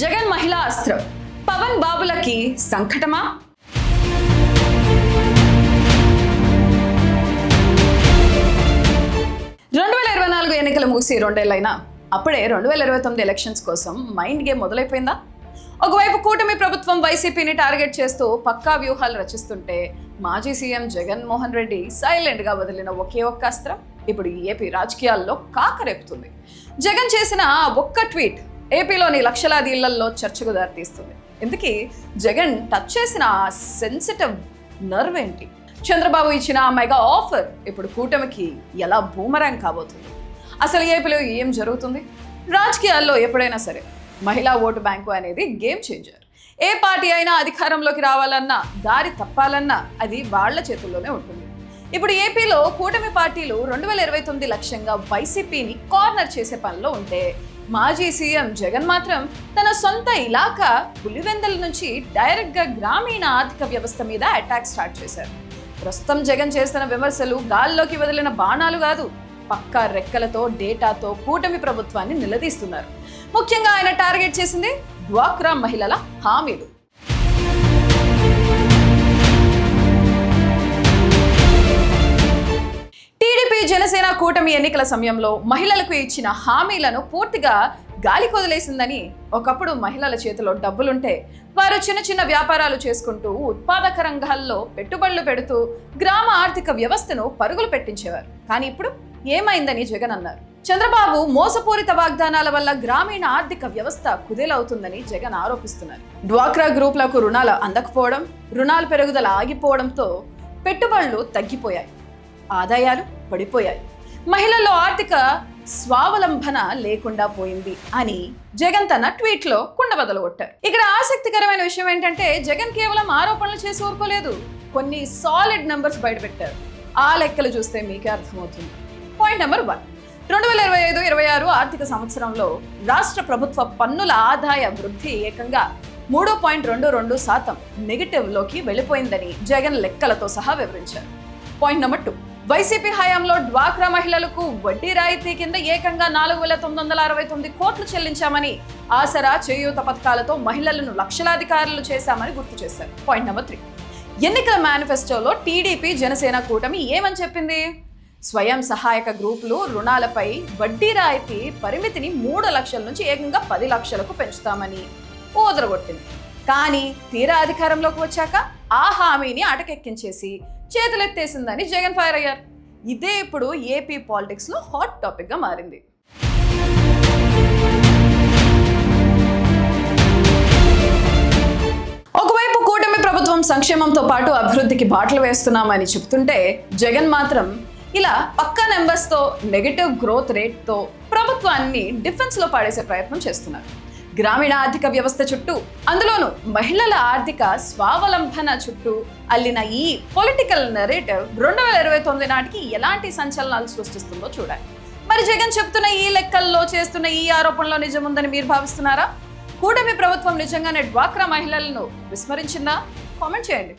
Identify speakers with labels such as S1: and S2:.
S1: జగన్ మహిళా అస్త్రం పవన్ బాబులకి సంకటమా? 2024 ఎన్నికలు ముగిసి 2 ఏళ్లైనా అప్పుడే 2029 ఎలక్షన్స్ కోసం మైండ్ గేమ్ మొదలైపోయిందా? ఒకవైపు కూటమి ప్రభుత్వం వైసీపీని టార్గెట్ చేస్తూ పక్కా వ్యూహాలు రచిస్తుంటే మాజీ సీఎం జగన్మోహన్ రెడ్డి సైలెంట్ గా వదిలిన ఒకే ఒక్క అస్త్రం ఇప్పుడు ఏపీ రాజకీయాల్లో కాకరేపుతుంది. జగన్ చేసిన ఒక్క ట్వీట్ ఏపీలోని లక్షలాది ఇళ్లలో చర్చకు దారితీస్తుంది. ఇందుకీ జగన్ టచ్ చేసిన సెన్సిటివ్ నర్వ్ ఏంటి? చంద్రబాబు ఇచ్చిన మెగా ఆఫర్ ఇప్పుడు కూటమికి ఎలా బూమరాంగ్ కాబోతుంది? అసలు ఏపీలో ఏం జరుగుతుంది? రాజకీయాల్లో ఎప్పుడైనా సరే మహిళా ఓటు బ్యాంకు అనేది గేమ్ చేంజర్. ఏ పార్టీ అయినా అధికారంలోకి రావాలన్నా దారి తప్పాలన్నా అది వాళ్ల చేతుల్లోనే ఉంటుంది. ఇప్పుడు ఏపీలో కూటమి పార్టీలు 2029 లక్ష్యంగా వైసీపీని కార్నర్ చేసే పనిలో ఉంటే మాజీ సీఎం జగన్ మాత్రం తన సొంత ఇలాకా పులివెందుల నుంచి డైరెక్ట్ గా గ్రామీణ ఆర్థిక వ్యవస్థ మీద అటాక్ స్టార్ట్ చేశారు. ప్రస్తుతం జగన్ చేస్తున్న విమర్శలు గాల్లోకి వదిలిన బాణాలు కాదు, పక్కా రెక్కలతో డేటాతో కూటమి ప్రభుత్వాన్ని నిలదీస్తున్నారు. ముఖ్యంగా ఆయన టార్గెట్ చేసింది డ్వాక్రా మహిళల హామీలు. టీడీపీ జనసేన కూటమి ఎన్నికల సమయంలో మహిళలకు ఇచ్చిన హామీలను పూర్తిగా గాలి కొదిలేసిందని, ఒకప్పుడు మహిళల చేతిలో డబ్బులుంటే వారు చిన్న చిన్న వ్యాపారాలు చేసుకుంటూ ఉత్పాదక రంగాల్లో పెట్టుబడులు పెడుతూ గ్రామ ఆర్థిక వ్యవస్థను పరుగులు పెట్టించేవారు. కానీ ఇప్పుడు ఏమైందని జగన్ అన్నారు. చంద్రబాబు మోసపూరిత వాగ్దానాల వల్ల గ్రామీణ ఆర్థిక వ్యవస్థ కుదేలవుతుందని జగన్ ఆరోపిస్తున్నారు. డ్వాక్రా గ్రూపులకు రుణాలు అందకపోవడం, రుణాల పెరుగుదల ఆగిపోవడంతో పెట్టుబడులు తగ్గిపోయాయి, ఆదాయాలు పడిపోయాయి, మహిళల్లో ఆర్థిక స్వావలంబన లేకుండా పోయింది అని జగన్ తన ట్వీట్ లో కుండబద్దలు కొట్టారు. ఇక్కడ ఆసక్తికరమైన విషయం ఏంటంటే జగన్ కేవలం ఆరోపణలు చేసి ఊరుకోలేదు, కొన్ని సాలిడ్ నంబర్స్ బయటపెట్టారు. ఆ లెక్కలు చూస్తే మీకే అర్థమవుతుంది. పాయింట్ నెంబర్ 1, 2025-26 ఆర్థిక సంవత్సరంలో రాష్ట్ర ప్రభుత్వ పన్నుల ఆదాయ వృద్ధి ఏకంగా 3.22% నెగిటివ్ లోకి వెళ్ళిపోయిందని జగన్ లెక్కలతో సహా వివరించారు. పాయింట్ నెంబర్ 2, వైసీపీ హయాంలో డ్వాక్రా మహిళలకు వడ్డీ రాయితీ కింద ఏకంగా 4,969 కోట్లు చెల్లించామని, ఆసరా చేయూత పథకాలతో మహిళలను లక్షలాధికారులు చేశామని గుర్తు చేశారు. పాయింట్ నెంబర్ 3, ఎన్నికల మేనిఫెస్టోలో టీడీపీ జనసేన కూటమి ఏమని చెప్పింది? స్వయం సహాయక గ్రూపులు రుణాలపై వడ్డీ రాయితీ పరిమితిని 3 లక్షల నుంచి ఏకంగా 10 లక్షలకు పెంచుతామని ఊదరగొట్టింది. కానీ తీరా అధికారంలోకి వచ్చాక ఆ హామీని అటకెక్కించేసి చేతులెత్తేసిందని జగన్ ఫైర్ అయ్యారు. ఇదే ఇప్పుడు ఏపీ పాలిటిక్స్ లో హాట్ టాపిక్ గా మారింది. ఒకవైపు కూటమి ప్రభుత్వం సంక్షేమంతో పాటు అభివృద్ధికి బాటలు వేస్తున్నామని చెప్తుంటే జగన్ మాత్రం ఇలా పక్కా నెంబర్స్ తో నెగటివ్ గ్రోత్ రేట్ తో ప్రభుత్వాన్ని డిఫెన్స్ లో పాడేసే ప్రయత్నం చేస్తున్నారు. గ్రామీణ ఆర్థిక వ్యవస్థ చుట్టూ, అందులోనూ మహిళల ఆర్థిక స్వావలంబన చుట్టూ అల్లిన ఈ పొలిటికల్ నెరేటివ్ 2029 నాటికి ఎలాంటి సంచలనాలు సృష్టిస్తుందో చూడాలి. మరి జగన్ చెప్తున్న ఈ లెక్కల్లో చేస్తున్న ఈ ఆరోపణలో నిజముందని మీరు భావిస్తున్నారా? కూటమి ప్రభుత్వం నిజంగానే డ్వాక్రా మహిళలను విస్మరించిందా? కామెంట్ చేయండి.